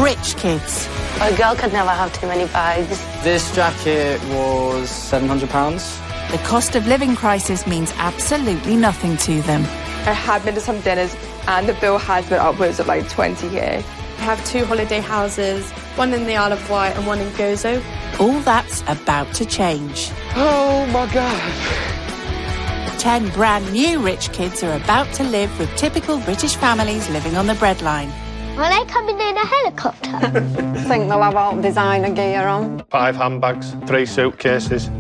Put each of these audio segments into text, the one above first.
Rich kids. A girl could never have too many bags. This jacket was £700. The cost of living crisis means absolutely nothing to them. I have been to some dinners and the bill has been upwards of like 20k. I have 2 holiday houses, one in the Isle of Wight and one in Gozo. All that's about to change. Oh my God. 10 brand new rich kids are about to live with typical British families living on the breadline. Are they coming in a helicopter? I think they'll have all designer gear on. 5 handbags, 3 suitcases.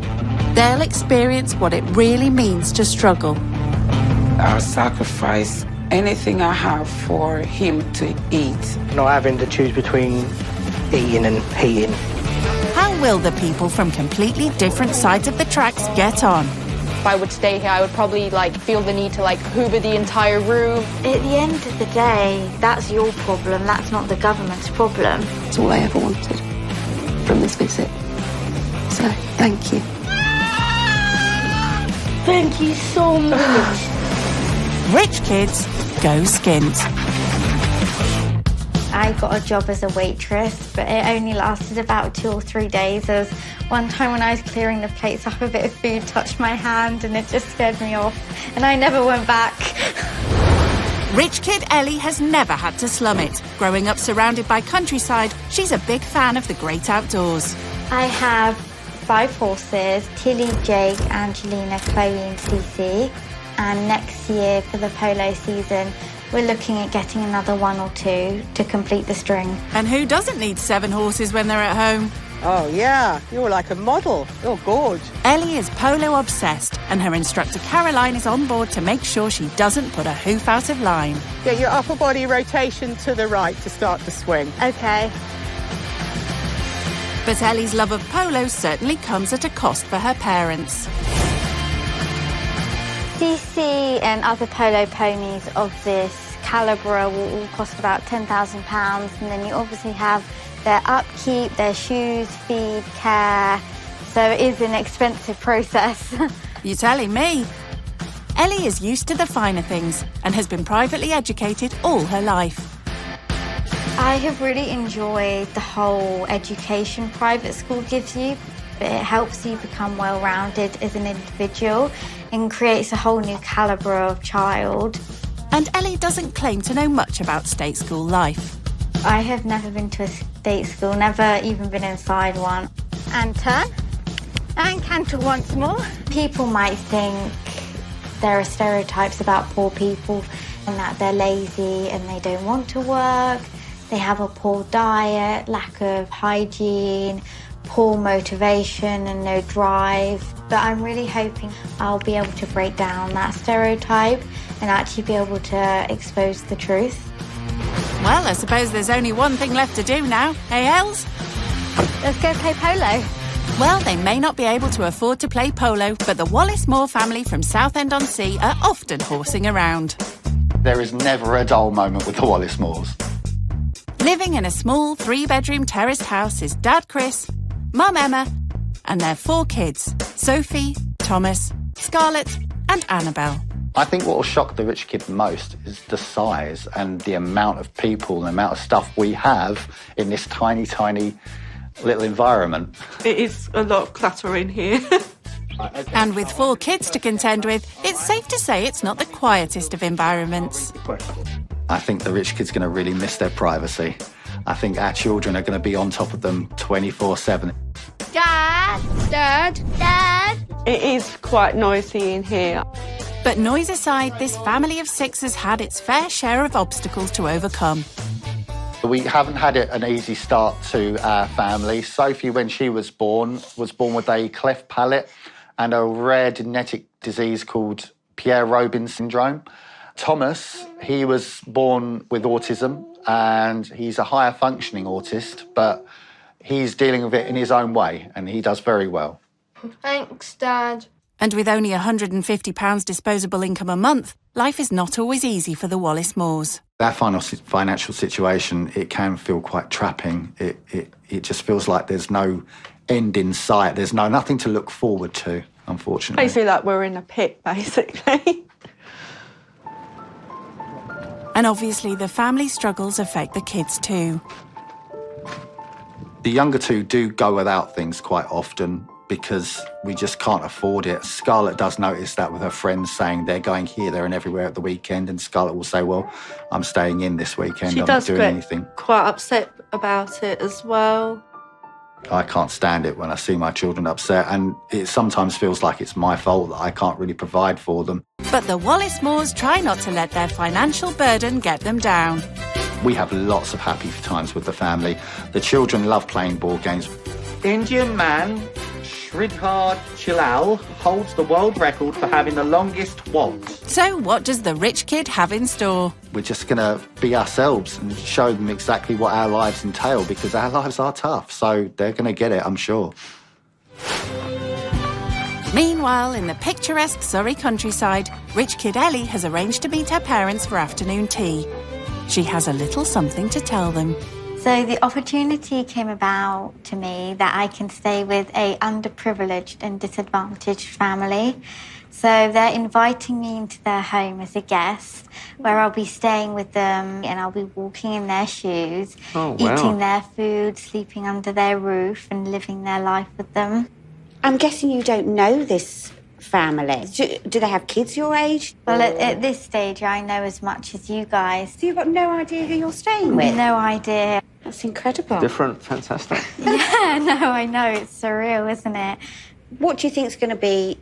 They'll experience what it really means to struggle. I'll sacrifice anything I have for him to eat. Not having to choose between eating and heating. How will the people from completely different sides of the tracks get on? If I would stay here, I would probably feel the need to hoover the entire room. At the end of the day, that's your problem. That's not the government's problem. It's all I ever wanted from this visit. So, thank you. Thank you so much. Rich kids, go Skint. I got a job as a waitress, but it only lasted about 2 or 3 days. There was one time when I was clearing the plates up, a bit of food touched my hand and it just scared me off, and I never went back. Rich kid Ellie has never had to slum it. Growing up surrounded by countryside, she's a big fan of the great outdoors. I have 5 horses, Tilly, Jake, Angelina, Chloe and Cece. And next year for the polo season, we're looking at getting another 1 or 2 to complete the string. And who doesn't need 7 horses when they're at home? Oh, yeah. You're like a model. You're gorgeous. Ellie is polo obsessed, and her instructor Caroline is on board to make sure she doesn't put a hoof out of line. Get your upper body rotation to the right to start the swing. Okay. But Ellie's love of polo certainly comes at a cost for her parents. CC and other polo ponies of this calibre will all cost about £10,000, and then you obviously have their upkeep, their shoes, feed, care, so it is an expensive process. You're telling me. Ellie is used to the finer things and has been privately educated all her life. I have really enjoyed the whole education private school gives you. It helps you become well-rounded as an individual and creates a whole new calibre of child. And Ellie doesn't claim to know much about state school life. I have never been to a state school, never even been inside one. And turn. And canter once more. People might think there are stereotypes about poor people and that they're lazy and they don't want to work. They have a poor diet, lack of hygiene, poor motivation and no drive. But I'm really hoping I'll be able to break down that stereotype and actually be able to expose the truth. Well, I suppose there's only one thing left to do now, eh, Els? Let's go play polo. Well, they may not be able to afford to play polo, but the Wallace-Moore family from Southend-on-Sea are often horsing around. There is never a dull moment with the Wallace-Moores. Living in a small 3-bedroom terraced house is Dad Chris, Mum Emma, and their 4 kids, Sophie, Thomas, Scarlett and Annabelle. I think what will shock the rich kid most is the size and the amount of people and the amount of stuff we have in this tiny, tiny little environment. It is a lot of clutter in here. And with 4 kids to contend with, it's safe to say it's not the quietest of environments. I think the rich kid's going to really miss their privacy. I think our children are going to be on top of them 24/7. Dad! It is quite noisy in here. But noise aside, this family of 6 has had its fair share of obstacles to overcome. We haven't had an easy start to our family. Sophie, when she was born with a cleft palate and a rare genetic disease called Pierre-Robin syndrome. Thomas, he was born with autism and he's a higher functioning autist, but he's dealing with it in his own way and he does very well. Thanks, Dad. And with only £150 disposable income a month, life is not always easy for the Wallace-Moores. That financial situation, it can feel quite trapping. It just feels like there's no end in sight. There's nothing to look forward to, unfortunately. I feel like we're in a pit, basically. And obviously the family struggles affect the kids too. The younger two do go without things quite often because we just can't afford it. Scarlett does notice that with her friends saying they're going here, there and everywhere at the weekend, and Scarlett will say, well, I'm staying in this weekend, I'm not doing anything. Quite upset about it as well. I can't stand it when I see my children upset, and it sometimes feels like it's my fault that I can't really provide for them. But the Wallace Moores try not to let their financial burden get them down. We have lots of happy times with the family. The children love playing board games. Indian man Sridhar Chilal holds the world record for having the longest waltz. So what does the rich kid have in store? We're just going to be ourselves and show them exactly what our lives entail, because our lives are tough, so they're going to get it, I'm sure. Meanwhile, in the picturesque Surrey countryside, rich kid Ellie has arranged to meet her parents for afternoon tea. She has a little something to tell them. So the opportunity came about to me that I can stay with a underprivileged and disadvantaged family. So they're inviting me into their home as a guest, where I'll be staying with them and I'll be walking in their shoes, eating their food, sleeping under their roof and living their life with them. I'm guessing you don't know this family. Do they have kids your age? Well, at this stage, I know as much as you guys. So you've got no idea who you're staying with? No idea. That's incredible. Different, fantastic. Yeah, no, I know. It's surreal, isn't it? What do you think is going to be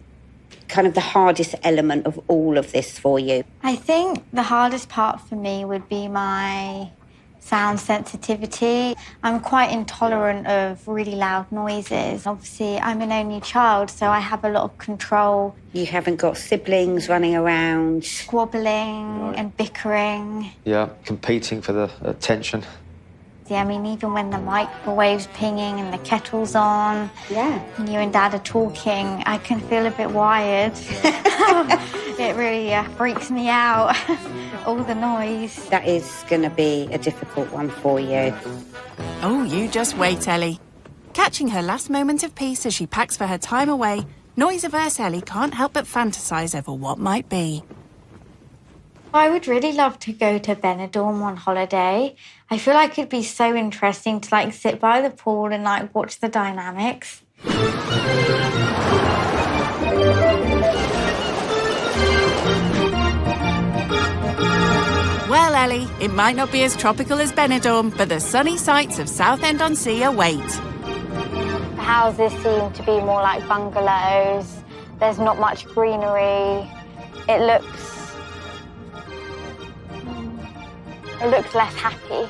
kind of the hardest element of all of this for you? I think the hardest part for me would be my sound sensitivity. I'm quite intolerant of really loud noises. Obviously, I'm an only child, so I have a lot of control. You haven't got siblings running around? Squabbling and bickering. Yeah, competing for the attention. I mean, even when the microwave's pinging and the kettle's on, and you and Dad are talking, I can feel a bit wired. It really freaks me out, all the noise. That is going to be a difficult one for you. Oh, you just wait, Ellie. Catching her last moment of peace as she packs for her time away, noise-averse Ellie can't help but fantasise over what might be. I would really love to go to Benidorm on holiday. I feel like it'd be so interesting to sit by the pool and watch the dynamics. Well, Ellie, it might not be as tropical as Benidorm, but the sunny sights of Southend-on-Sea await. The houses seem to be more like bungalows. There's not much greenery. It looks less happy.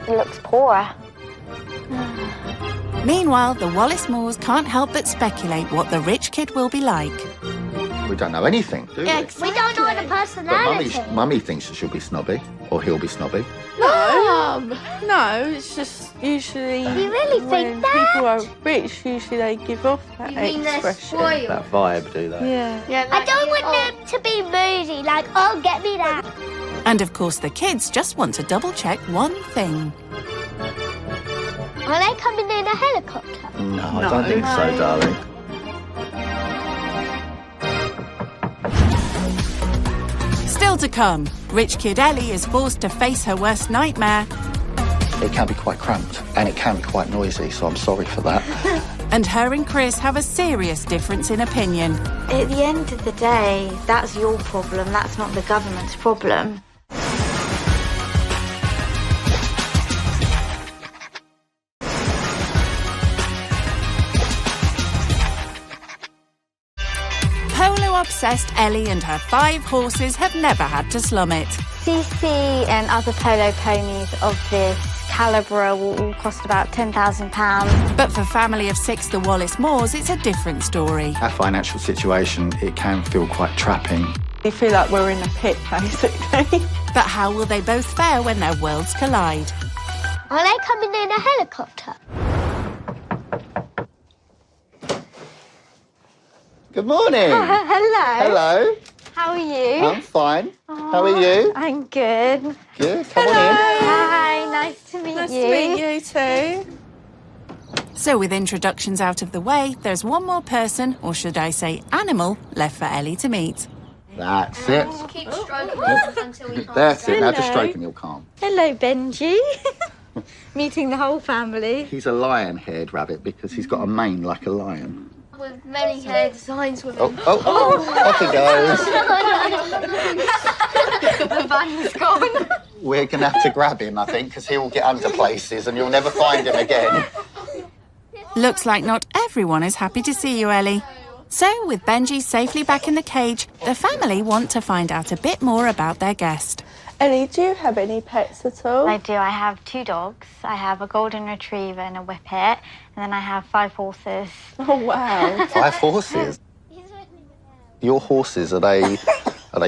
It looks poorer. Meanwhile, the Wallace Moores can't help but speculate what the rich kid will be like. We don't know anything, do we? Yeah, exactly. We don't know the personality. But Mummy thinks that she'll be snobby, or he'll be snobby. No, it's just usually You really when think that? people are rich, usually they give off that You mean they're expression. spoiled? That vibe, do they? Yeah. I don't want them to be moody, oh, get me that. And of course, the kids just want to double-check one thing. Are they coming in a helicopter? No, I don't think so, darling. Still to come, rich kid Ellie is forced to face her worst nightmare. It can be quite cramped, and it can be quite noisy, so I'm sorry for that. And her and Chris have a serious difference in opinion. At the end of the day, that's your problem. That's not the government's problem. Polo-obsessed Ellie and her 5 horses have never had to slum it. CC and other polo ponies of this calibre will all cost about £10,000. But for family of 6, the Wallace Moores, it's a different story. Our financial situation, it can feel quite trapping. You feel like we're in a pit, basically. But how will they both fare when their worlds collide? Are they coming in a helicopter? Good morning. Hello. Hello. How are you? I'm fine. How are you? I'm good. Good. Come on in. Hi, nice to meet you. Nice to meet you too. So with introductions out of the way, there's one more person, or should I say animal, left for Ellie to meet. That's it. Keep stroking until we can't. That's it. Now just Hello. stroke and you'll calm. Hello, Benji. meeting the whole family. He's a lion-haired rabbit because he's got a mane like a lion. With many hair designs with him. Off he goes. The van's gone. We're going to have to grab him, I think, because he will get under places and you'll never find him again. Looks like not everyone is happy to see you, Ellie. So, with Benji safely back in the cage, the family want to find out a bit more about their guest. Ellie, do you have any pets at all? I do. I have 2 dogs. I have a golden retriever and a whippet, and then I have 5 horses. Oh, wow. 5 horses? Your horses, are they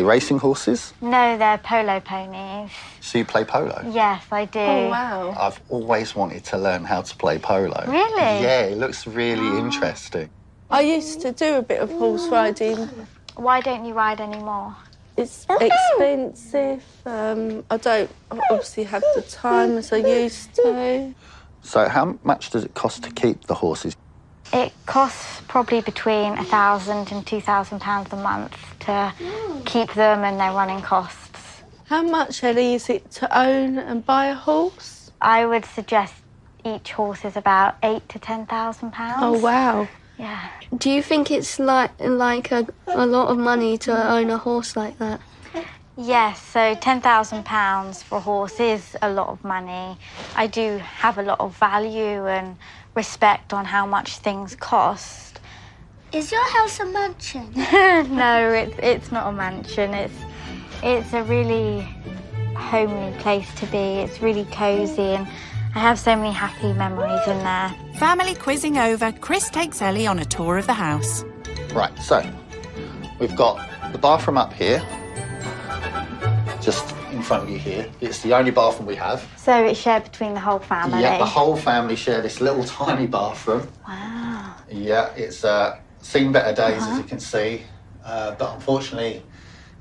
racing horses? No, they're polo ponies. So you play polo? Yes, I do. Oh, wow. I've always wanted to learn how to play polo. Really? Yeah, it looks really interesting. I used to do a bit of horse riding. Why don't you ride anymore? It's expensive. I don't obviously have the time as I used to. So how much does it cost to keep the horses? It costs probably between £1,000 and £2,000 a month to keep them and their running costs. How much, Ellie, is it to own and buy a horse? I would suggest each horse is about £8,000 to £10,000. Oh, wow. Yeah. Do you think it's like a lot of money to own a horse like that? Yes, so £10,000 for a horse is a lot of money. I do have a lot of value and respect on how much things cost. Is your house a mansion? No, it's not a mansion. It's a really homely place to be. It's really cosy and I have so many happy memories in there. Family quizzing over, Chris takes Ellie on a tour of the house. Right, so we've got the bathroom up here, just in front of you here. It's the only bathroom we have. So it's shared between the whole family? Yeah, the whole family share this little tiny bathroom. Wow. Yeah, it's seen better days, as you can see, but unfortunately,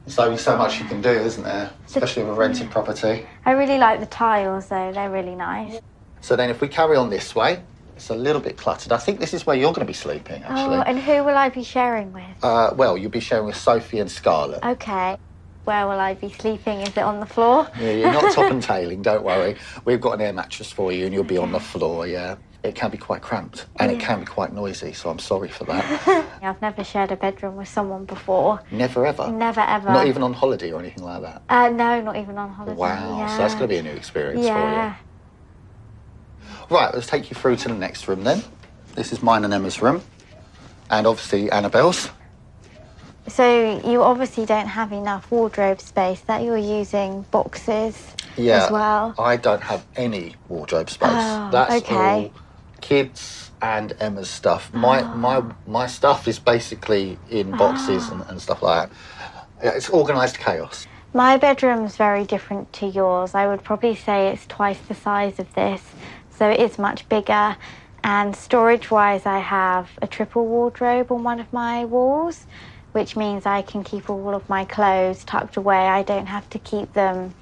there's only so much you can do, isn't there? Especially with a rented property. I really like the tiles, though. They're really nice. So then if we carry on this way, it's a little bit cluttered. I think this is where you're going to be sleeping, actually. Oh, and who will I be sharing with? Well, you'll be sharing with Sophie and Scarlett. OK. Where will I be sleeping? Is it on the floor? Yeah, you're not top and tailing, don't worry. We've got an air mattress for you and you'll be on the floor, yeah. It can be quite cramped and it can be quite noisy, so I'm sorry for that. I've never shared a bedroom with someone before. Never ever? Never ever. Not even on holiday or anything like that? No, not even on holiday. Wow, Yeah. so that's going to be a new experience for Yeah. you. Right, let's take you through to the next room then. This is mine and Emma's room, and obviously Annabelle's. So you obviously don't have enough wardrobe space, that you're using boxes Yeah, as well. I don't have any wardrobe space. Oh, That's okay. all kids and Emma's stuff. My stuff is basically in boxes and stuff like that. Yeah, it's organised chaos. My bedroom's very different to yours. I would probably say it's twice the size of this, so it is much bigger. And storage-wise, I have a triple wardrobe on one of my walls, which means I can keep all of my clothes tucked away. I don't have to keep them,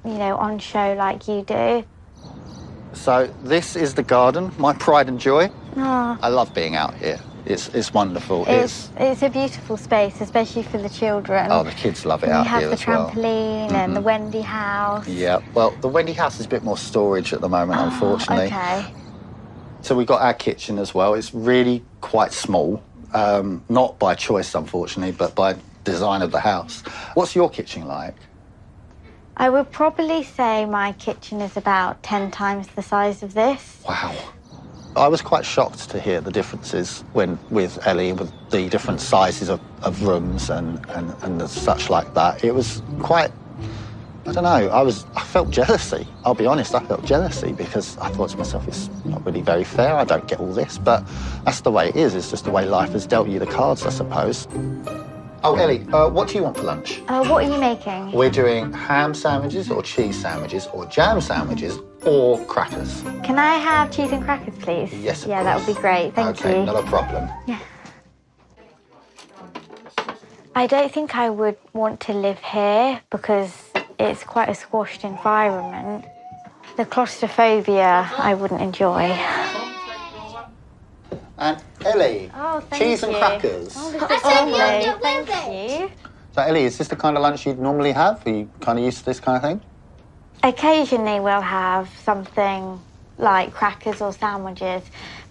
on show like you do. So this is the garden, my pride and joy. Oh. I love being out here. It's wonderful. It's a beautiful space, especially for the children. Oh, the kids love it out here as well. You have the trampoline and the Wendy house. Yeah, well, the Wendy house is a bit more storage at the moment, unfortunately. Okay. So we've got our kitchen as well. It's really quite small, not by choice, unfortunately, but by design of the house. What's your kitchen like? I would probably say my kitchen is about 10 times the size of this. Wow. I was quite shocked to hear the differences with Ellie, with the different sizes of rooms and the such like that. It was quite, I don't know, I felt jealousy. I'll be honest, I felt jealousy because I thought to myself, it's not really very fair, I don't get all this, but that's the way it is. It's just the way life has dealt you the cards, I suppose. Oh, Ellie, what do you want for lunch? What are you making? We're doing ham sandwiches or cheese sandwiches or jam sandwiches or crackers. Can I have cheese and crackers, please? Yes, of Yeah, that would be great. Thank you. Okay, not a problem. Yeah. I don't think I would want to live here because it's quite a squashed environment. The claustrophobia I wouldn't enjoy. And Ellie, cheese and crackers. Oh, this is lovely. Thank you. So Ellie, is this the kind of lunch you'd normally have? Are you kind of used to this kind of thing? Occasionally we'll have something like crackers or sandwiches,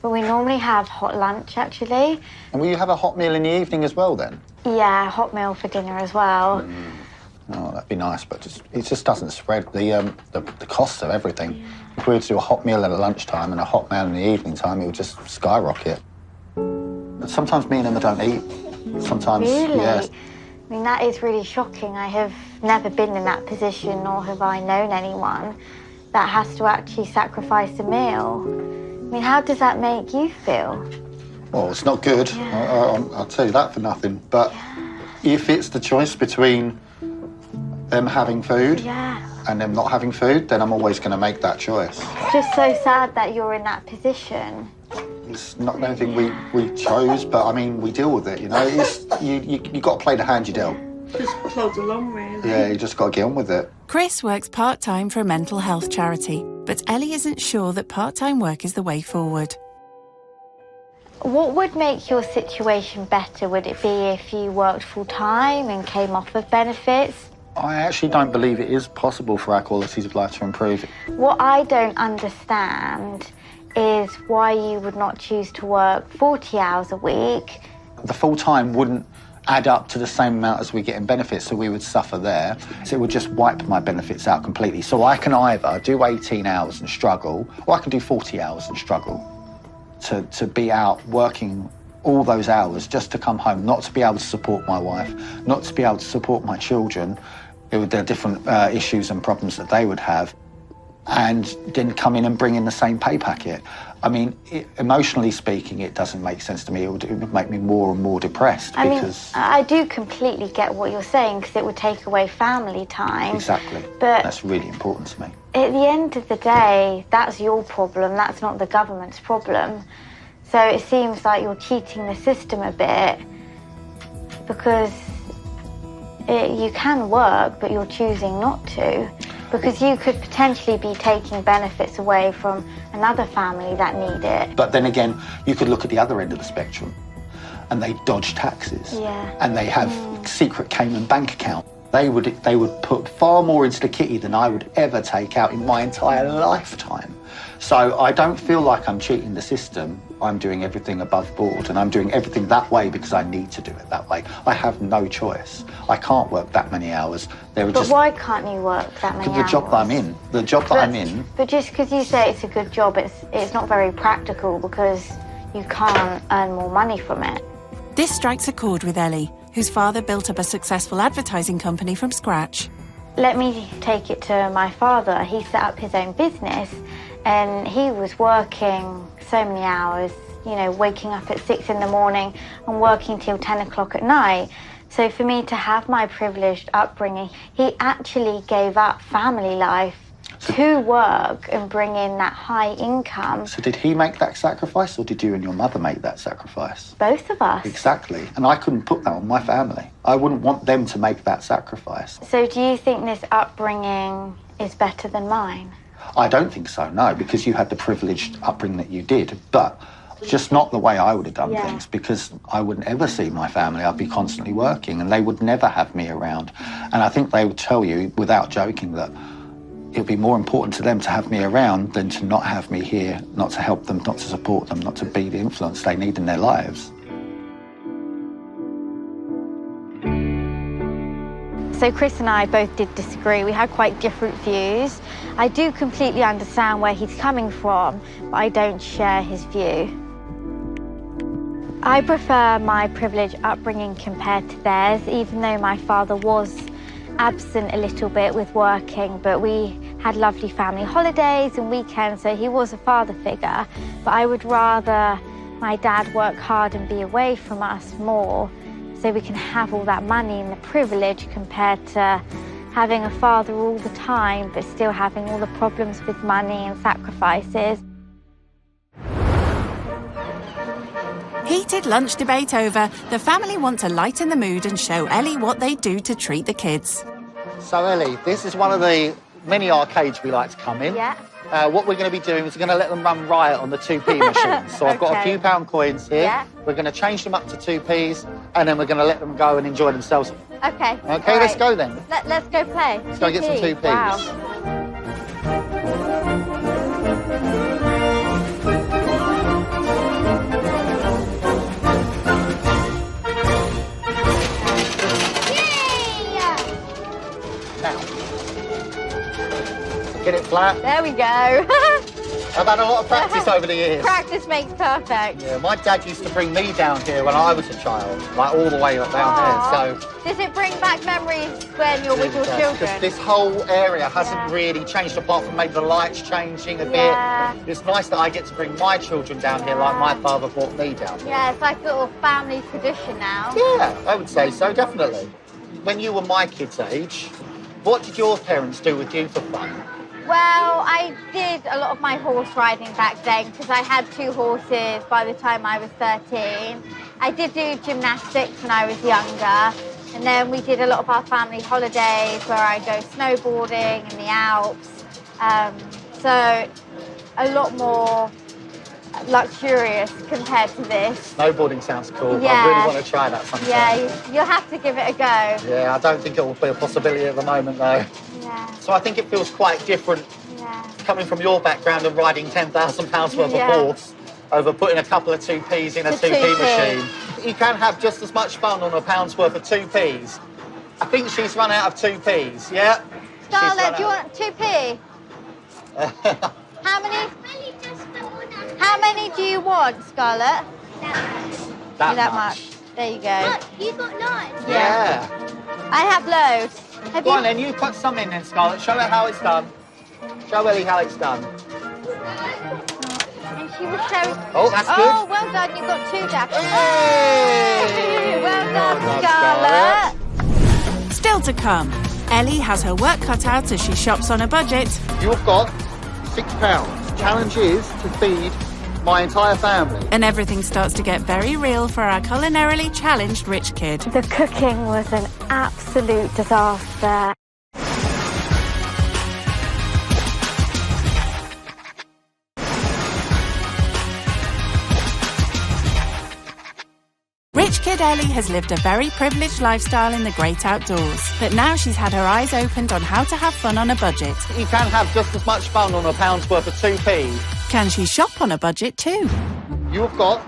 but we normally have hot lunch, actually. And will you have a hot meal in the evening as well, then? Yeah, hot meal for dinner as well. Oh, that'd be nice, but it just doesn't spread the cost of everything. Yeah. If we were to do a hot meal at lunchtime and a hot meal in the evening time, it would just skyrocket. But sometimes me and Emma don't eat. Sometimes, really? Yes. I mean, that is really shocking. I have never been in that position, nor have I known anyone that has to actually sacrifice a meal. I mean, how does that make you feel? Well, it's not good. Yeah. I'll tell you that for nothing. But if it's the choice between them having food and them not having food, then I'm always going to make that choice. It's just so sad that you're in that position. It's not anything we chose, but I mean, we deal with it, you know. It's, you got to play the hand you dealt. Just plod along, really. Yeah, you just got to get on with it. Chris works part-time for a mental health charity, but Ellie isn't sure that part-time work is the way forward. What would make your situation better? Would it be if you worked full-time and came off of benefits? I actually don't believe it is possible for our qualities of life to improve. What I don't understand is why you would not choose to work 40 hours a week. The full-time wouldn't add up to the same amount as we get in benefits, so we would suffer there. So it would just wipe my benefits out completely. So I can either do 18 hours and struggle, or I can do 40 hours and struggle to be out working all those hours just to come home, not to be able to support my wife, not to be able to support my children. There are different issues and problems that they would have, and then come in and bring in the same pay packet. I mean, emotionally speaking, it doesn't make sense to me. It would make me more and more depressed because... I do completely get what you're saying, because it would take away family time. Exactly. But that's really important to me. At the end of the day, that's your problem. That's not the government's problem. So it seems like you're cheating the system a bit, because you can work, but you're choosing not to. Because you could potentially be taking benefits away from another family that need it. But then again, you could look at the other end of the spectrum, and they dodge taxes. Yeah. And they have secret Cayman bank account. They would put far more into the kitty than I would ever take out in my entire lifetime. So I don't feel like I'm cheating the system. I'm doing everything above board, and I'm doing everything that way because I need to do it that way. I have no choice. I can't work that many hours. But why can't you work that many hours? The job that I'm in. The job that I'm in. But just because you say it's a good job, it's not very practical, because you can't earn more money from it. This strikes a chord with Ellie, whose father built up a successful advertising company from scratch. Let me take it to my father. He set up his own business, and he was working so many hours, you know, waking up at 6 in the morning and working till 10 o'clock at night. So for me to have my privileged upbringing, he actually gave up family life to work and bring in that high income. So did he make that sacrifice, or did you and your mother make that sacrifice? Both of us. Exactly. And I couldn't put that on my family. I wouldn't want them to make that sacrifice. So do you think this upbringing is better than mine? I don't think so, no, because you had the privileged upbringing that you did, but just not the way I would have done things, because I wouldn't ever see my family. I'd be constantly working, and they would never have me around. And I think they would tell you, without joking, that it would be more important to them to have me around than to not have me here, not to help them, not to support them, not to be the influence they need in their lives. So Chris and I both did disagree. We had quite different views. I do completely understand where he's coming from, but I don't share his view. I prefer my privileged upbringing compared to theirs, even though my father was absent a little bit with working, but we had lovely family holidays and weekends, so he was a father figure. But I would rather my dad work hard and be away from us more, so we can have all that money and the privilege, compared to having a father all the time but still having all the problems with money and sacrifices. Heated lunch debate over, the family want to lighten the mood and show Ellie what they do to treat the kids. So Ellie, this is one of the many arcades we like to come in. Yeah. What we're going to be doing is we're going to let them run riot on the 2p machines. So I've got a few pound coins here. Yeah. We're going to change them up to 2p's, and then we're going to let them go and enjoy themselves. Okay. Okay, let's go then. Let's go play. Let's go get some 2p's. Wow. Get it flat. There we go. I've had a lot of practice over the years. Practice makes perfect. Yeah, my dad used to bring me down here when I was a child, like all the way up down here. So does it bring back memories when you're with your children? This whole area hasn't really changed apart from maybe the lights changing a bit. It's nice that I get to bring my children down here like my father brought me down here. Yeah, it's like a little family tradition now. Yeah, I would say so, definitely. When you were my kid's age, what did your parents do with you for fun? Well, I did a lot of my horse riding back then because I had 2 horses by the time I was 13. I did do gymnastics when I was younger. And then we did a lot of our family holidays where I go snowboarding in the Alps. So a lot more luxurious compared to this. Snowboarding sounds cool. Yeah. I really want to try that sometime. Yeah, you'll have to give it a go. Yeah, I don't think it will be a possibility at the moment, though. Yeah. So I think it feels quite different coming from your background of riding £10,000 worth of horse over putting a couple of 2Ps in a 2P machine. You can have just as much fun on a pound's worth of 2Ps. I think she's run out of 2Ps, yeah? Scarlett, do you want 2P? How many? How many do you want, Scarlett? That much. There you go. Look, you got 9. Yeah. I have loads. Go on then, you put some in then, Scarlett. Show her how it's done. Show Ellie how it's done. And she was showing... Oh, that's good. Oh, well done. You got 2 down. Hey! Well done, Scarlett. Still to come, Ellie has her work cut out as she shops on a budget. You've got £6. Challenge is to feed my entire family. And everything starts to get very real for our culinarily challenged rich kid. The cooking was an absolute disaster. Rich kid Ellie has lived a very privileged lifestyle in the great outdoors, but now she's had her eyes opened on how to have fun on a budget. You can have just as much fun on a pound's worth of 2P. Can she shop on a budget too? You've got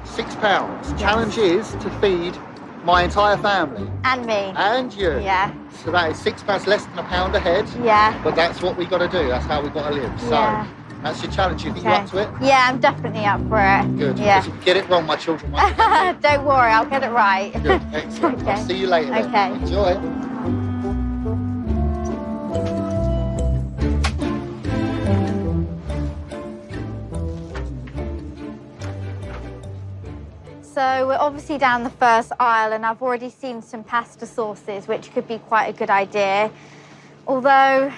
£6. Challenge is to feed my entire family. And me. And you. Yeah. So that is £6 less than £1 a head. Yeah. But that's what we got to do. That's how we got to live. So that's your challenge. You think you're up to it? Yeah, I'm definitely up for it. Good. Yeah. Because if you get it wrong, my children won't. Don't worry, I'll get it right. Good. Excellent. Okay. I'll see you later. Okay. Then. Enjoy. So we're obviously down the first aisle and I've already seen some pasta sauces, which could be quite a good idea. Although,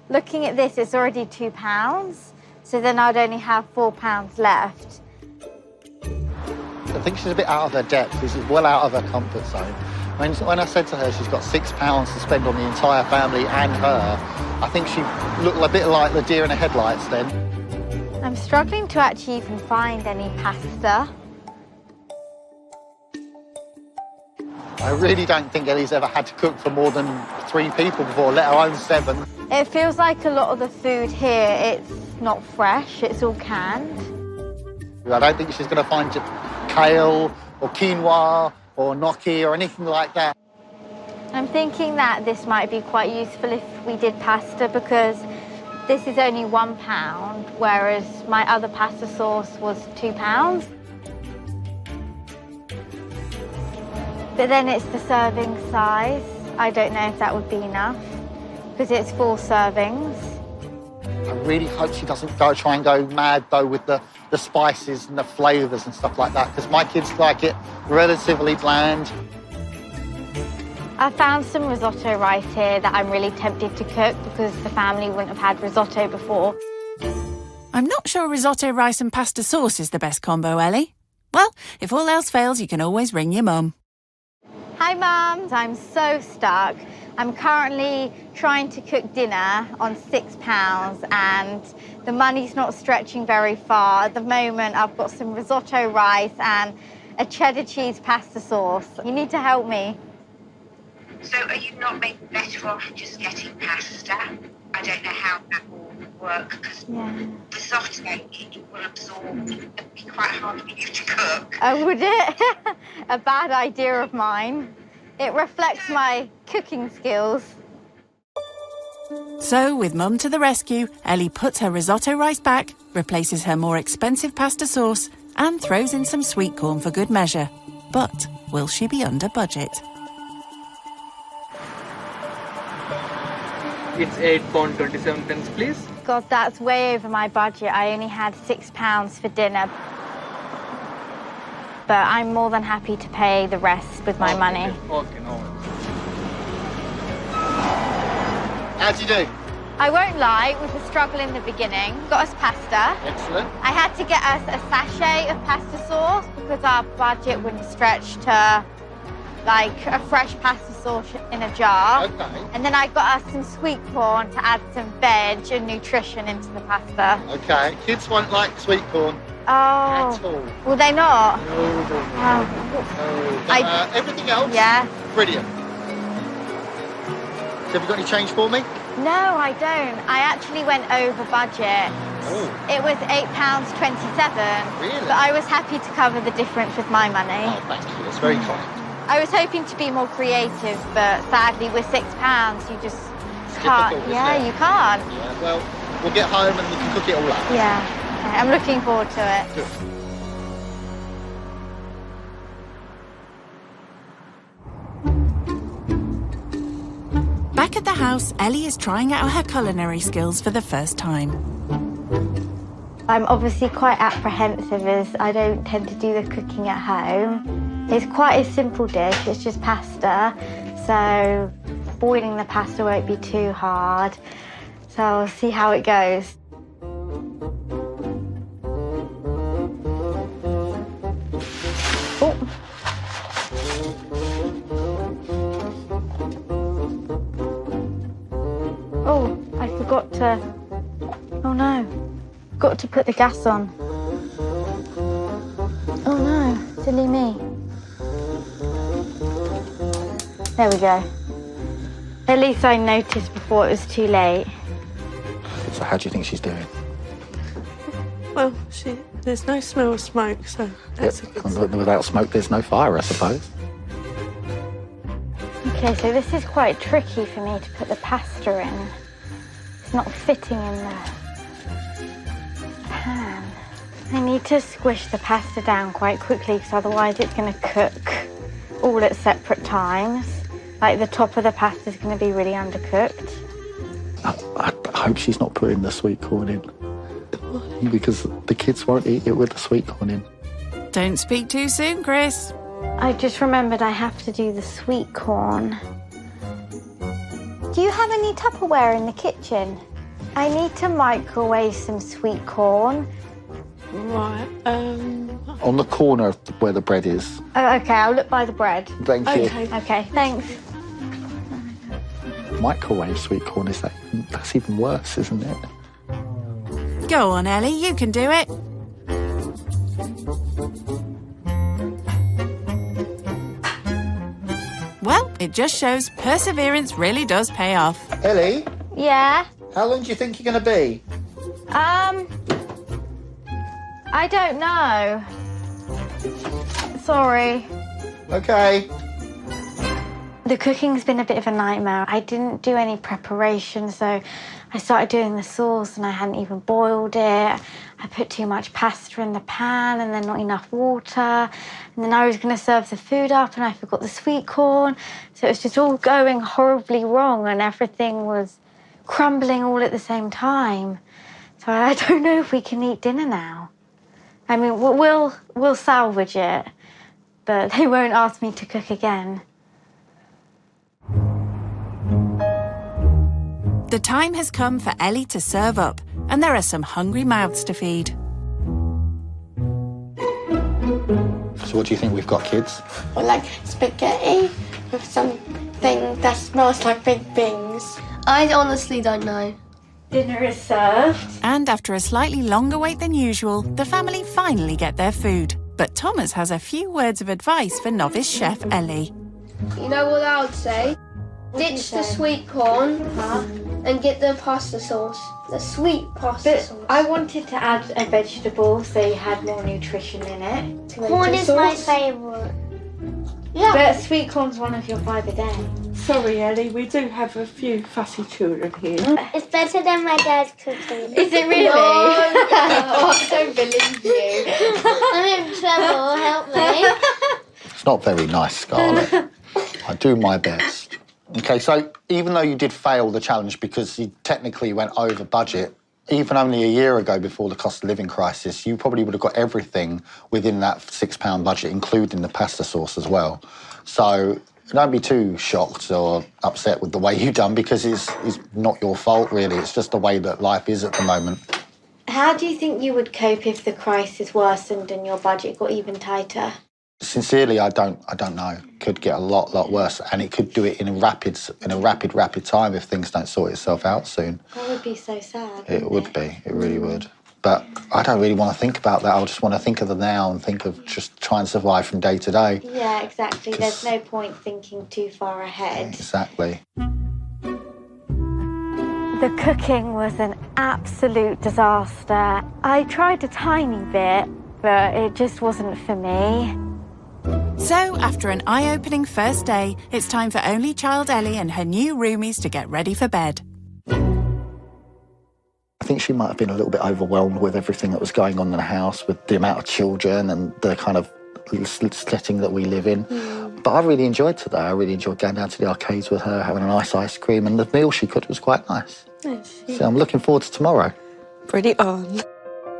looking at this, it's already £2, so then I'd only have £4 left. I think she's a bit out of her depth. This is well out of her comfort zone. When I said to her she's got £6 to spend on the entire family and her, I think she looked a bit like the deer in the headlights then. I'm struggling to actually even find any pasta. I really don't think Ellie's ever had to cook for more than 3 people before, let alone 7. It feels like a lot of the food here, it's not fresh, it's all canned. I don't think she's going to find kale or quinoa or gnocchi or anything like that. I'm thinking that this might be quite useful if we did pasta because this is only £1, whereas my other pasta sauce was £2. But then it's the serving size. I don't know if that would be enough because it's 4 servings. I really hope she doesn't try and go mad, though, with the spices and the flavours and stuff like that, because my kids like it relatively bland. I found some risotto rice here that I'm really tempted to cook because the family wouldn't have had risotto before. I'm not sure risotto rice and pasta sauce is the best combo, Ellie. Well, if all else fails, you can always ring your mum. Hi, Mums. I'm so stuck. I'm currently trying to cook dinner on £6 and the money's not stretching very far. At the moment, I've got some risotto rice and a cheddar cheese pasta sauce. You need to help me. So are you not maybe better off just getting pasta? I don't know how that will work because risotto, it will absorb. It'd be quite hard for you to cook. Oh, would it? A bad idea of mine. It reflects my cooking skills. So, with Mum to the rescue, Ellie puts her risotto rice back, replaces her more expensive pasta sauce, and throws in some sweet corn for good measure. But will she be under budget? It's £8.27, please. God, that's way over my budget. I only had £6 for dinner. But I'm more than happy to pay the rest with my money. Okay, no worries. How'd you do? I won't lie, it was a struggle in the beginning. Got us pasta. Excellent. I had to get us a sachet of pasta sauce because our budget wouldn't stretch to like a fresh pasta sauce in a jar. Okay. And then I got us some sweet corn to add some veg and nutrition into the pasta. Okay. Kids won't like sweet corn. Oh. At all. Will they not? No. But, everything else? Yeah. Brilliant. So have you got any change for me? No, I don't. I actually went over budget. Oh. It was £8.27. Really? But I was happy to cover the difference with my money. Oh, thank you. That's very kind. I was hoping to be more creative, but sadly with £6 you just can't. Yeah, you can't. Yeah, well, we'll get home and we can cook it all up. Yeah, okay, I'm looking forward to it. Good. Back at the house, Ellie is trying out her culinary skills for the first time. I'm obviously quite apprehensive as I don't tend to do the cooking at home. It's quite a simple dish, it's just pasta, so boiling the pasta won't be too hard. So I'll see how it goes. Oh. Oh, I forgot to... Oh no, got to put the gas on. Oh no, silly me. There we go. At least I noticed before it was too late. So how do you think she's doing? Well, there's no smell of smoke, so that's a good sign. Without smoke, there's no fire, I suppose. Okay, so this is quite tricky for me to put the pasta in. It's not fitting in the pan. I need to squish the pasta down quite quickly because otherwise it's going to cook all at separate times. Like the top of the pasta is going to be really undercooked. I hope she's not putting the sweet corn in because the kids won't eat it with the sweet corn in. Don't speak too soon, Chris. I just remembered I have to do the sweet corn. Do you have any Tupperware in the kitchen? I need to microwave some sweet corn. Right, On the corner of where the bread is. Oh, okay, I'll look by the bread. Thank you. Okay, thanks. Microwave sweet corn, that's even worse, isn't it? Go on, Ellie, you can do it. Well, it just shows perseverance really does pay off. Ellie? Yeah? How long do you think you're going to be? I don't know. Sorry. Okay. The cooking's been a bit of a nightmare. I didn't do any preparation, so I started doing the sauce and I hadn't even boiled it. I put too much pasta in the pan and then not enough water. And then I was going to serve the food up and I forgot the sweet corn. So it was just all going horribly wrong and everything was crumbling all at the same time. So I don't know if we can eat dinner now. I mean, we'll salvage it, but they won't ask me to cook again. The time has come for Ellie to serve up, and there are some hungry mouths to feed. So what do you think we've got, kids? Or like spaghetti with something that smells like big beans. I honestly don't know. Dinner is served. And after a slightly longer wait than usual, the family finally get their food. But Thomas has a few words of advice for novice chef Ellie. You know what I would say? Ditch the sweet corn and get the pasta sauce. The sweet pasta sauce. I wanted to add a vegetable so you had more nutrition in it. Corn is my favourite. Yeah. But sweet corn's one of your 5 a day. Sorry, Ellie, we do have a few fussy children here. It's better than my dad's cooking. Is it really? No. Oh, I don't believe you. I'm in trouble. Help me. It's not very nice, Scarlett. I do my best. OK, so even though you did fail the challenge because you technically went over budget, even only a year ago before the cost of living crisis, you probably would have got everything within that £6 budget, including the pasta sauce as well. So don't be too shocked or upset with the way you've done because it's not your fault, really. It's just the way that life is at the moment. How do you think you would cope if the crisis worsened and your budget got even tighter? Sincerely, I don't know. Could get a lot worse, and it could do it in a rapid time if things don't sort itself out soon. That would be so sad. It would be. It really would. But I don't really want to think about that. I just want to think of the now and think of just trying to survive from day to day. Yeah, exactly. There's no point thinking too far ahead. Exactly. The cooking was an absolute disaster. I tried a tiny bit, but it just wasn't for me. So, after an eye-opening first day, it's time for only child Ellie and her new roomies to get ready for bed. I think she might have been a little bit overwhelmed with everything that was going on in the house, with the amount of children and the kind of setting that we live in. But I really enjoyed today. I really enjoyed going down to the arcades with her, having a nice ice cream, and the meal she cooked was quite nice. So I'm looking forward to tomorrow. Bring it on.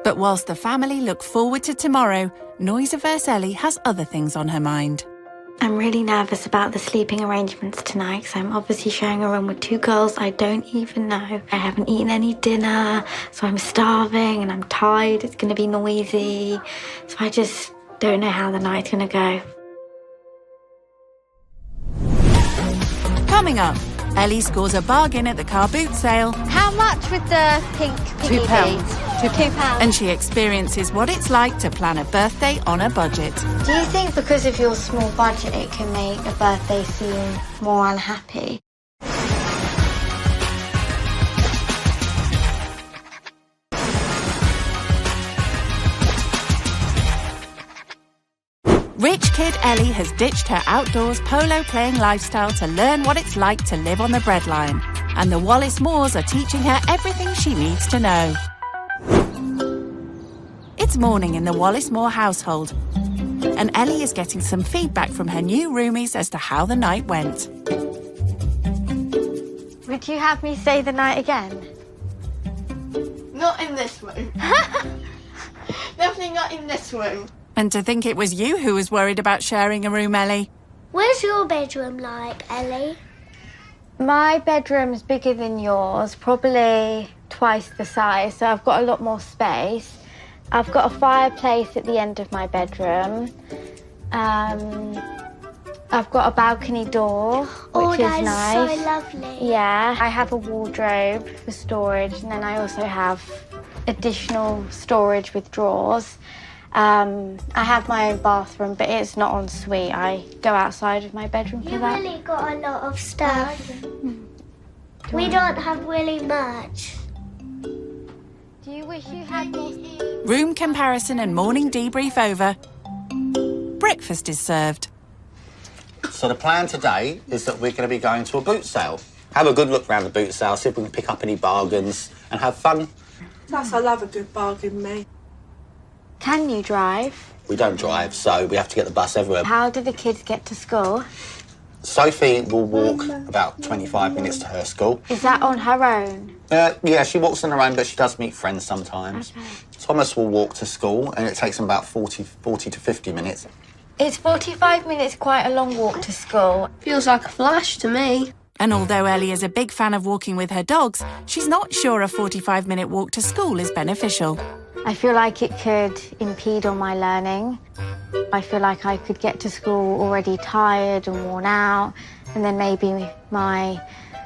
But whilst the family look forward to tomorrow, Noisiverse Ellie has other things on her mind. I'm really nervous about the sleeping arrangements tonight because I'm obviously sharing a room with two girls I don't even know. I haven't eaten any dinner, so I'm starving and I'm tired. It's going to be noisy. So I just don't know how the night's going to go. Coming up, Ellie scores a bargain at the car boot sale. How much with the pink piggy £2. £2. And she experiences what it's like to plan a birthday on a budget. Do you think because of your small budget it can make a birthday seem more unhappy? Rich kid Ellie has ditched her outdoors polo-playing lifestyle to learn what it's like to live on the breadline. And the Wallace Moores are teaching her everything she needs to know. It's morning in the Wallace Moore household, and Ellie is getting some feedback from her new roomies as to how the night went. Would you have me stay the night again? Not in this room. Definitely not in this room. And to think it was you who was worried about sharing a room, Ellie. Where's your bedroom like, Ellie? My bedroom's bigger than yours, probably twice the size, so I've got a lot more space. I've got a fireplace at the end of my bedroom. I've got a balcony door, which is nice. Oh, so lovely. Yeah, I have a wardrobe for storage, and then I also have additional storage with drawers. I have my own bathroom, but it's not en suite. I go outside of my bedroom for that. You really got a lot of stuff. We don't have really much. Do you wish you had more? Room comparison and morning debrief over. Breakfast is served. So the plan today is that we're going to be going to a boot sale. Have a good look around the boot sale, see if we can pick up any bargains and have fun. Plus, I love a good bargain, me. Can you drive? We don't drive, so we have to get the bus everywhere. How do the kids get to school? Sophie will walk about 25 minutes to her school. Is that on her own? Yeah, she walks on her own, but she does meet friends sometimes. Okay. Thomas will walk to school, and it takes him about 40 to 50 minutes. Is 45 minutes quite a long walk to school? Feels like a flash to me. And although Ellie is a big fan of walking with her dogs, she's not sure a 45-minute walk to school is beneficial. I feel like it could impede on my learning. I feel like I could get to school already tired and worn out, and then maybe my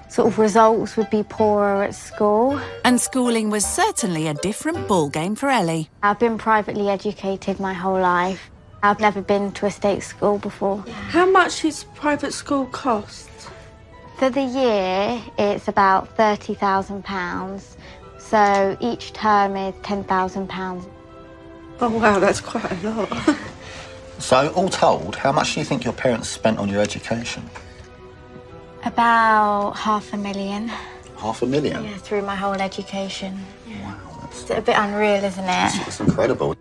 sort of results would be poorer at school. And schooling was certainly a different ballgame for Ellie. I've been privately educated my whole life. I've never been to a state school before. How much does private school cost? For the year, it's about £30,000. So each term is £10,000. Oh, wow, that's quite a lot. So, all told, how much do you think your parents spent on your education? About $500,000. $500,000? Yeah, through my whole education. Yeah. Wow, it's a bit unreal, isn't it? That's incredible.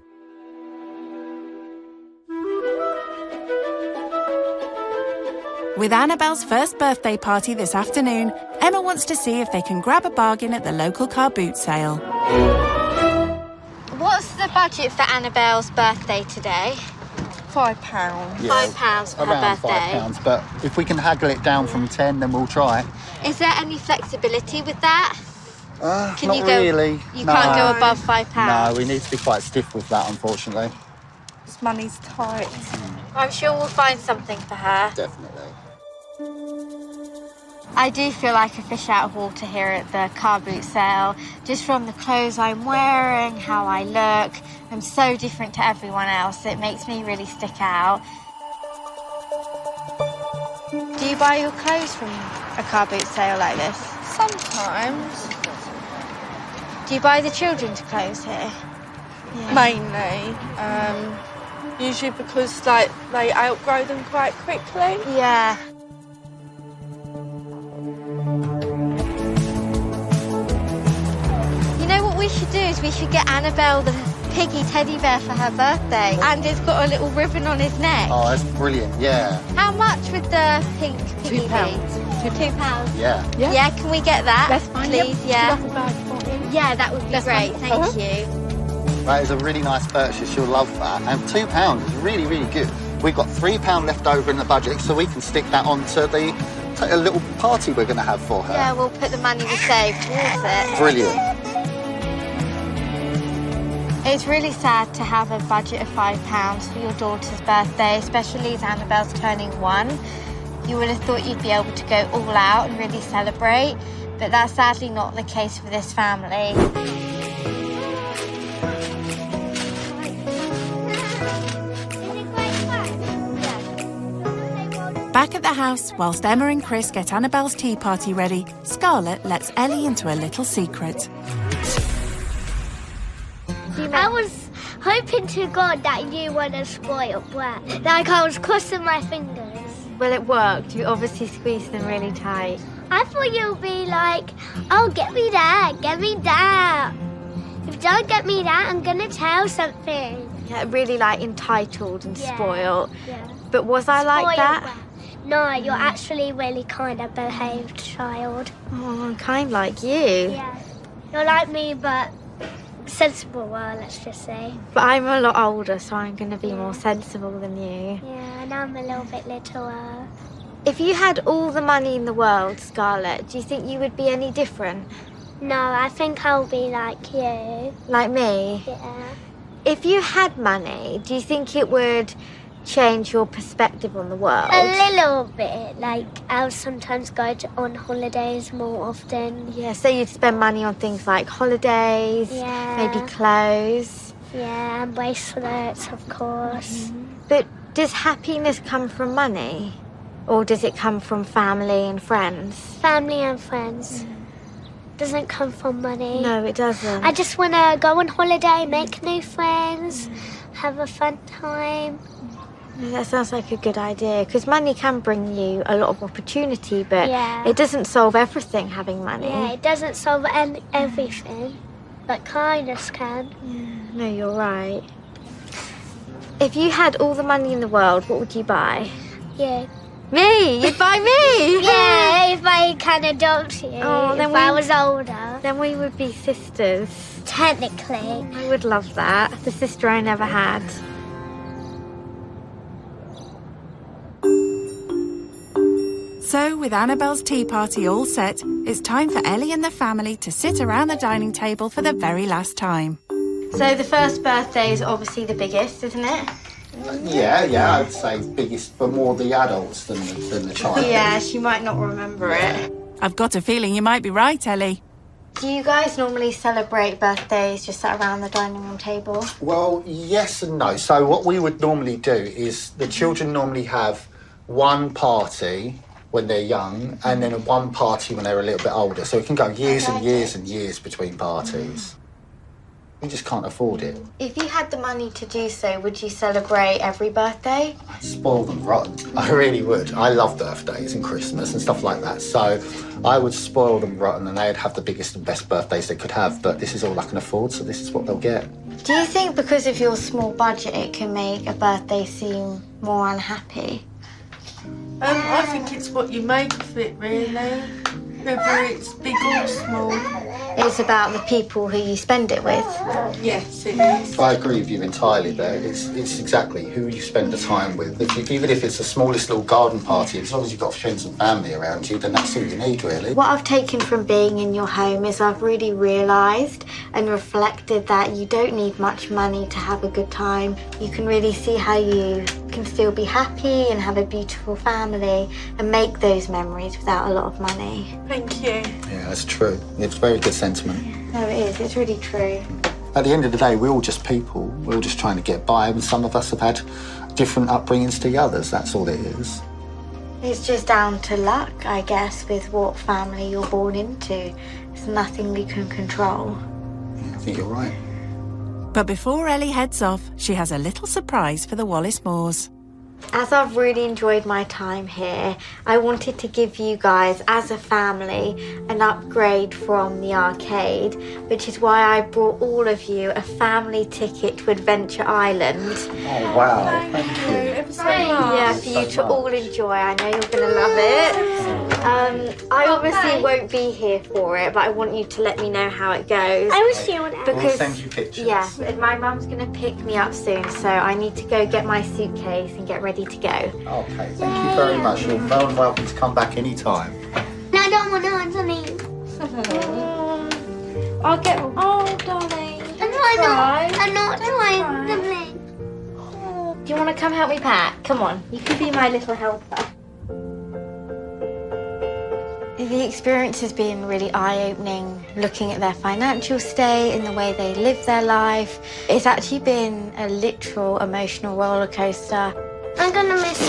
With Annabelle's first birthday party this afternoon, Emma wants to see if they can grab a bargain at the local car boot sale. What's the budget for Annabelle's birthday today? £5. Yeah, £5 for her around birthday. £5. But if we can haggle it down from 10, then we'll try. Is there any flexibility with that? Can Not you go, really. You No. can't go above £5? No, we need to be quite stiff with that, unfortunately. This money's tight. I'm sure we'll find something for her. Definitely. I do feel like a fish out of water here at the car boot sale. Just from the clothes I'm wearing, how I look. I'm so different to everyone else. It makes me really stick out. Do you buy your clothes from a car boot sale like this? Sometimes. Do you buy the children's clothes here? Mainly. Usually because, like, they outgrow them quite quickly. Yeah. You know what we should do is we should get Annabelle the piggy teddy bear for her birthday. And it's got a little ribbon on his neck. Oh, that's brilliant, yeah. How much would the pink piggy be? £2. Yeah. Yeah, can we get that? That's fine. Please, Yep. yeah. Would you like a bag for him? Yeah, that would be great. fine. Thank you. That is a really nice purchase. She'll love that. And £2 is really, really good. We've got £3 left over in the budget, so we can stick that onto the a little party we're going to have for her. Yeah, we'll put the money we saved towards it. Brilliant. It's really sad to have a budget of £5 for your daughter's birthday, especially as Annabelle's turning 1. You would have thought you'd be able to go all out and really celebrate, but that's sadly not the case for this family. Back at the house, whilst Emma and Chris get Annabelle's tea party ready, Scarlett lets Ellie into a little secret. I was hoping to God that you weren't a spoiled brat. Like I was crossing my fingers. Well, it worked. You obviously squeezed them really tight. I thought you'd be like, oh, get me that, get me that. If you don't get me that, I'm gonna tell something. Yeah, really like entitled and spoiled. Yeah. But was I like Spoiled that? brat. No, you're actually really kind of behaved child. Oh, I'm kind like you. Yeah. You're like me, but sensible, well, let's just say. But I'm a lot older, so I'm going to be more sensible than you. Yeah, and I'm a little bit littler. If you had all the money in the world, Scarlett, do you think you would be any different? No, I think I'll be like you. Like me? Yeah. If you had money, do you think it would change your perspective on the world? A little bit. Like, I'll sometimes go on holidays more often. Yeah, so you'd spend money on things like holidays, maybe clothes. Yeah, and bracelets, of course. But does happiness come from money? Or does it come from family and friends? Family and friends. Doesn't come from money. No, it doesn't. I just want to go on holiday, make new friends, have a fun time. That sounds like a good idea, because money can bring you a lot of opportunity, but Yeah. it doesn't solve everything, having money. Yeah, it doesn't solve everything, but kindness can. No, you're right. If you had all the money in the world, what would you buy? Yeah. Me? You'd buy me? Yeah, if I can adopt you, Oh, then if I we- was older. Then we would be sisters. Technically. I would love that. The sister I never had. So, with Annabelle's tea party all set, it's time for Ellie and the family to sit around the dining table for the very last time. So the first birthday is obviously the biggest, isn't it? Yeah, I'd say biggest for more the adults than the child. Yeah, she might not remember it. I've got a feeling you might be right, Ellie. Do you guys normally celebrate birthdays just sat around the dining room table? Well, yes and no. So what we would normally do is the children normally have one party when they're young and then one party when they're a little bit older. So it can go years and years and years between parties. We just can't afford it. If you had the money to do so, would you celebrate every birthday? I'd spoil them rotten. I really would. I love birthdays and Christmas and stuff like that. So I would spoil them rotten and they'd have the biggest and best birthdays they could have. But this is all I can afford, so this is what they'll get. Do you think because of your small budget, it can make a birthday seem more unhappy? I think it's what you make of it, really. Whether it's big or small. It's about the people who you spend it with. Yes, it is. I agree with you entirely there. It's exactly who you spend the time with. Even if it's the smallest little garden party, as long as you've got friends and family around you, then that's all you need, really. What I've taken from being in your home is I've really realised and reflected that you don't need much money to have a good time. You can really see how you can still be happy and have a beautiful family and make those memories without a lot of money. Thank you. Yeah, that's true. It's very good sentiment. No, it is. It's really true. At the end of the day, we're all just people. We're all just trying to get by, and some of us have had different upbringings to the others. That's all it is. It's just down to luck, I guess, with what family you're born into. It's nothing we can control. I think you're right. But before Ellie heads off, she has a little surprise for the Wallace Moors. As I've really enjoyed my time here, I wanted to give you guys, as a family, an upgrade from the arcade, which is why I brought all of you a family ticket to Adventure Island. Oh, wow. Thank you. Ever so much. Yeah, for you to all enjoy. I know you're going to love it. I obviously won't be here for it, but I want you to let me know how it goes. I will see what happens. We'll send you pictures. Yeah, my mum's going to pick me up soon, so I need to go get my suitcase and get ready to go. Okay, thank you very much. You're more than welcome to come back any time. No, I don't want to answer I'll get... Oh, darling. I'm not trying something. Do you want to come help me pack? Come on, you can be my little helper. The experience has been really eye-opening, looking at their financial state and the way they live their life. It's actually been a literal emotional roller coaster. I'm gonna miss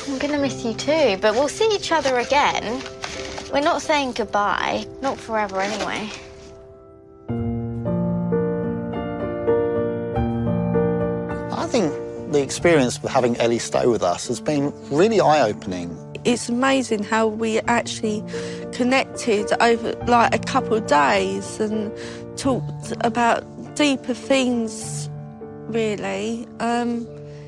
you. I'm gonna miss you too, but we'll see each other again. We're not saying goodbye, not forever anyway. I think the experience of having Ellie stay with us has been really eye-opening. It's amazing how we actually connected over like a couple of days and talked about deeper things, really.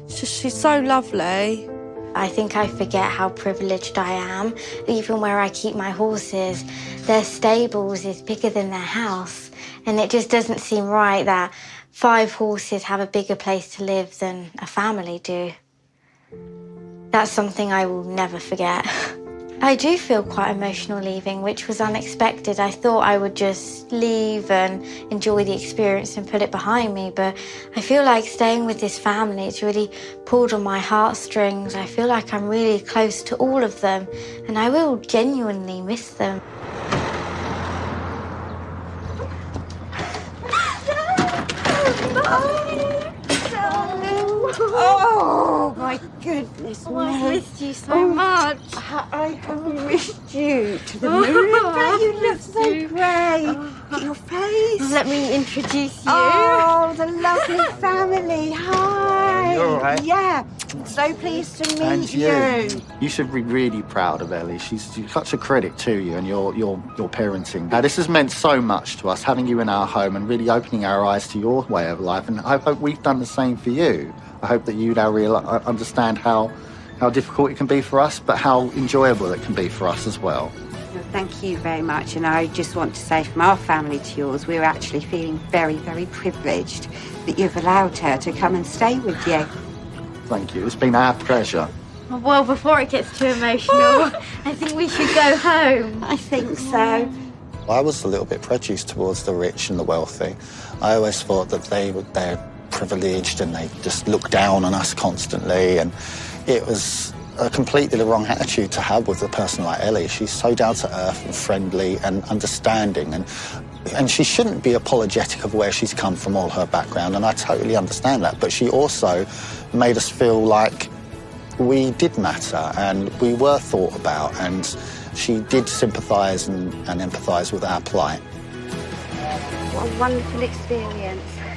She's so lovely. I think I forget how privileged I am. Even where I keep my horses, their stables is bigger than their house. And it just doesn't seem right that 5 horses have a bigger place to live than a family do. That's something I will never forget. I do feel quite emotional leaving, which was unexpected. I thought I would just leave and enjoy the experience and put it behind me, but I feel like staying with this family, it's really pulled on my heartstrings. I feel like I'm really close to all of them, and I will genuinely miss them. Oh, my goodness me. I've missed you so much. I have missed you to the moon. But you look so great. Your face. Let me introduce you. Oh, the lovely family. Hi. You're all right? Yeah. So pleased to meet And you. You should be really proud of Ellie. She's such a credit to you and your parenting. This has meant so much to us, having you in our home and really opening our eyes to your way of life. And I hope we've done the same for you. I hope that you now understand how difficult it can be for us, but how enjoyable it can be for us as well. Well, thank you very much. And I just want to say from our family to yours, we're actually feeling very, very privileged that you've allowed her to come and stay with you. Thank you. It's been our pleasure. Well, before it gets too emotional, I think we should go home. I think so. I was a little bit prejudiced towards the rich and the wealthy. I always thought that they're privileged and they just look down on us constantly, and it was a completely the wrong attitude to have with a person like Ellie. She's so down to earth and friendly and understanding, and she shouldn't be apologetic of where she's come from, all her background, and I totally understand that, but she also made us feel like we did matter and we were thought about, and she did sympathise and empathise with our plight. What a wonderful experience.